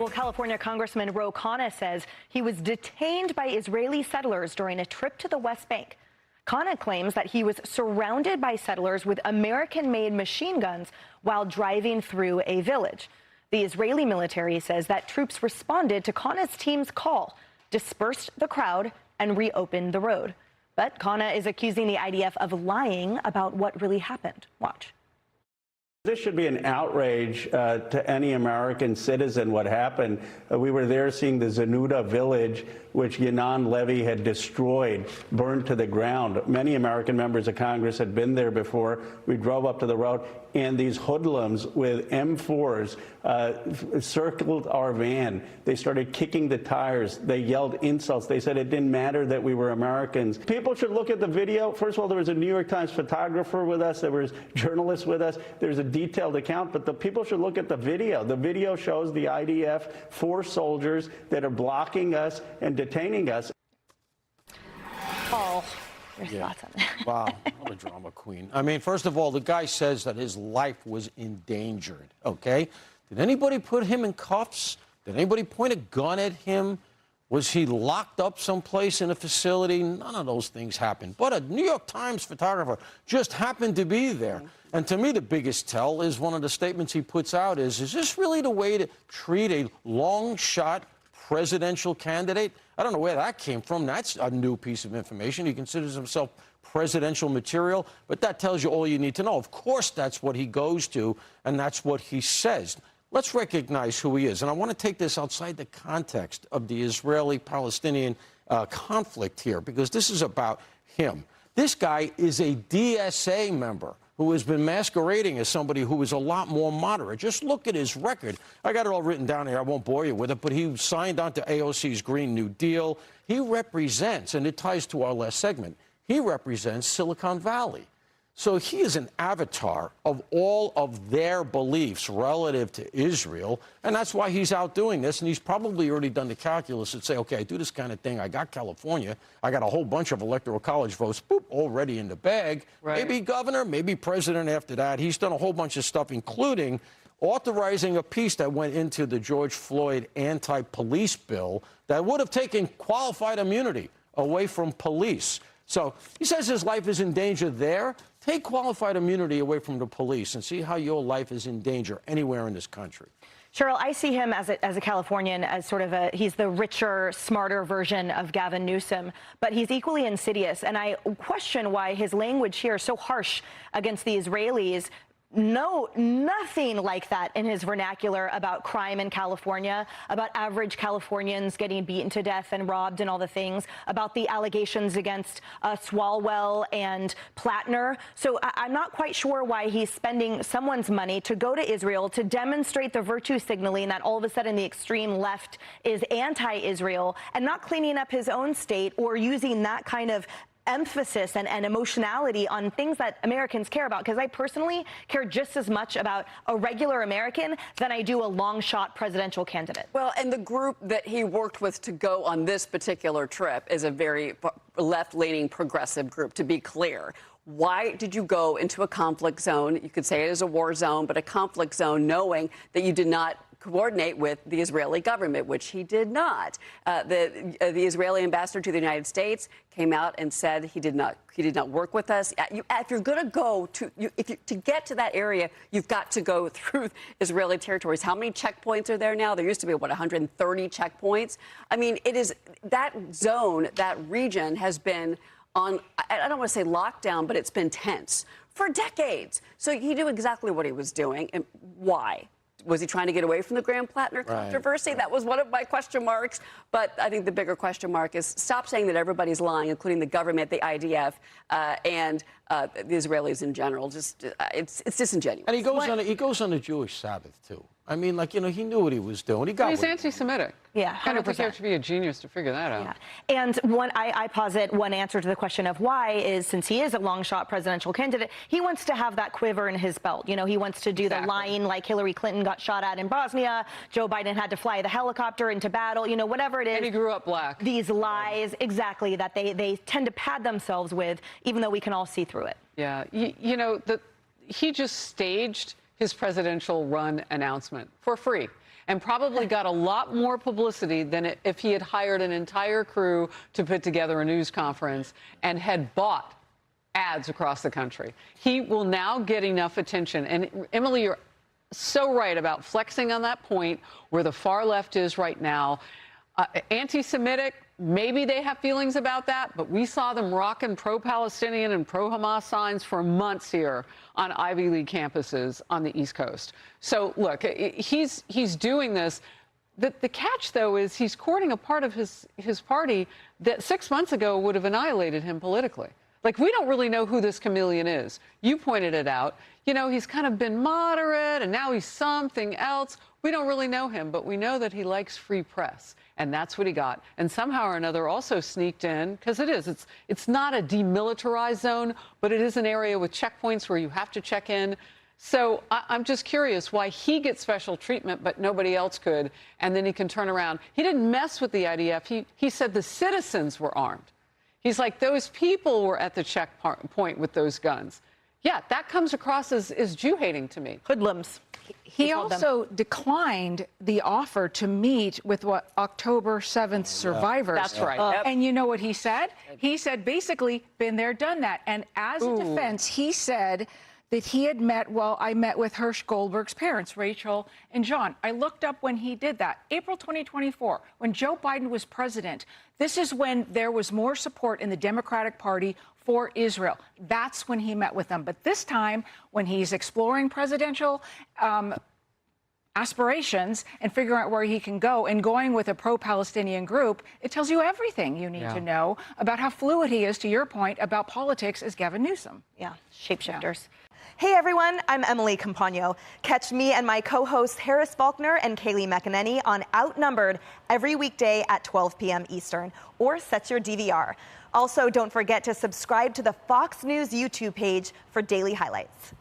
Well, California Congressman Khanna says he was detained by Israeli settlers during a trip to the West Bank. Khanna claims that he was surrounded by settlers with American-made machine guns while driving through a village. The Israeli military says that troops responded to Khanna's team's call, dispersed the crowd, and reopened the road. But Khanna is accusing the IDF of lying about what really happened. Watch. This should be an outrage to any American citizen, what happened. We were there seeing the Zenuda village, which Yanan Levy had destroyed, burned to the ground. Many American members of Congress had been there before. We drove up to the road, and these hoodlums with M4s circled our van. They started kicking the tires. They yelled insults. They said it didn't matter that we were Americans. People should look at the video. First of all, there was a New York Times photographer with us. There was journalists with us. There's a detailed account, but the people should look at the video. The video shows the IDF 4 soldiers that are blocking us and detaining us. Paul, your thoughts on that? Wow, what a drama queen. I mean, first of all, the guy says that his life was endangered, okay? Did anybody put him in cuffs? Did anybody point a gun at him? Was he locked up someplace in a facility? None of those things happened. But a New York Times photographer just happened to be there. And to me, the biggest tell is one of the statements he puts out is this really the way to treat a long-shot presidential candidate? I don't know where that came from. That's a new piece of information. He considers himself presidential material, but that tells you all you need to know. Of course, that's what he goes to, and that's what he says. Let's recognize who he is. And I want to take this outside the context of the Israeli-Palestinian conflict here, because this is about him. This guy is a DSA member who has been masquerading as somebody who is a lot more moderate. Just look at his record. I got it all written down here. I won't bore you with it, but he signed on to AOC's Green New Deal. He represents, and it ties to our last segment, he represents Silicon Valley. So he is an avatar of all of their beliefs relative to Israel, and that's why he's out doing this. And he's probably already done the calculus and say, okay, I do this kind of thing. I got California. I got a whole bunch of electoral college votes, boop, already in the bag. Right. Maybe governor, maybe president after that. He's done a whole bunch of stuff, including authorizing a piece that went into the George Floyd anti-police bill that would have taken qualified immunity away from police. So he says his life is in danger there. Take qualified immunity away from the police and see how your life is in danger anywhere in this country. Cheryl, I see him as a Californian as sort of he's the richer, smarter version of Gavin Newsom, but he's equally insidious. And I question why his language here is so harsh against the Israelis. No, nothing like that in his vernacular about crime in California, about average Californians getting beaten to death and robbed and all the things, about the allegations against Swalwell and Plattner. So I'm not quite sure why he's spending someone's money to go to Israel to demonstrate the virtue signaling that all of a sudden the extreme left is anti-Israel and not cleaning up his own state or using that kind of emphasis and emotionality on things that Americans care about, because I personally care just as much about a regular American than I do a long-shot presidential candidate. Well, and the group that he worked with to go on this particular trip is a very left-leaning progressive group, to be clear. Why did you go into a conflict zone? You could say it is a war zone, but a conflict zone, knowing that you did not coordinate with the Israeli government, which he did not. The Israeli ambassador to the United States came out and said he did not work with us. If you're going to go to get to that area, you've got to go through Israeli territories. How many checkpoints are there now? There used to be, what, 130 checkpoints? I mean, it is that zone, that region has been on, I don't want to say lockdown, but it's been tense for decades. So he knew exactly what he was doing. And why? Was he trying to get away from the Graham Plattner controversy? Right. That was one of my question marks. But I think the bigger question mark is stop saying that everybody's lying, including the government, the IDF, and the Israelis in general. Just it's disingenuous. And he goes on a Jewish Sabbath too. I mean, like, you know, he knew what he was doing. He's anti-Semitic. Yeah, 100%. I don't think you have to be a genius to figure that out. Yeah. And I posit one answer to the question of why is, since he is a long-shot presidential candidate, he wants to have that quiver in his belt. You know, he wants to do the lying like Hillary Clinton got shot at in Bosnia, Joe Biden had to fly the helicopter into battle, you know, whatever it is. And he grew up black. These lies, exactly, that they tend to pad themselves with, even though we can all see through it. Yeah, you know, he just staged his presidential run announcement for free. and probably got a lot more publicity than if he had hired an entire crew to put together a news conference and had bought ads across the country. He will now get enough attention. And Emily, you're so right about flexing on that point where the far left is right now. Anti-Semitic, maybe they have feelings about that, but we saw them rocking pro-Palestinian and pro-Hamas signs for months here on Ivy League campuses on the East Coast. So, look, he's doing this. The catch, though, is he's courting a part of his party that 6 months ago would have annihilated him politically. Like, we don't really know who this chameleon is. You pointed it out. You know, he's kind of been moderate, and now he's something else. We don't really know him, but we know that he likes free press. And that's what he got. And somehow or another also sneaked in, because it's not a demilitarized zone, but it is an area with checkpoints where you have to check in. So I'm just curious why he gets special treatment, but nobody else could. And then he can turn around. He didn't mess with the IDF. He said the citizens were armed. He's like, those people were at the checkpoint with those guns. Yeah, that comes across as Jew-hating to me. Hoodlums. He also declined the offer to meet with October 7th survivors. That's right. And you know what he said? He said, basically, been there, done that. And as a defense, he said that he had I met with Hirsch Goldberg's parents, Rachel and John. I looked up when he did that. April 2024, when Joe Biden was president. This is when there was more support in the Democratic Party for Israel. That's when he met with them. But this time, when he's exploring presidential aspirations and figuring out where he can go and going with a pro-Palestinian group, it tells you everything you need to know about how fluid he is, to your point, about politics as Gavin Newsom. Yeah, shapeshifters. Hey everyone, I'm Emily Campagno. Catch me and my co-hosts Harris Faulkner and Kaylee McEnany on Outnumbered every weekday at 12 p.m. Eastern, or set your DVR. Also, don't forget to subscribe to the Fox News YouTube page for daily highlights.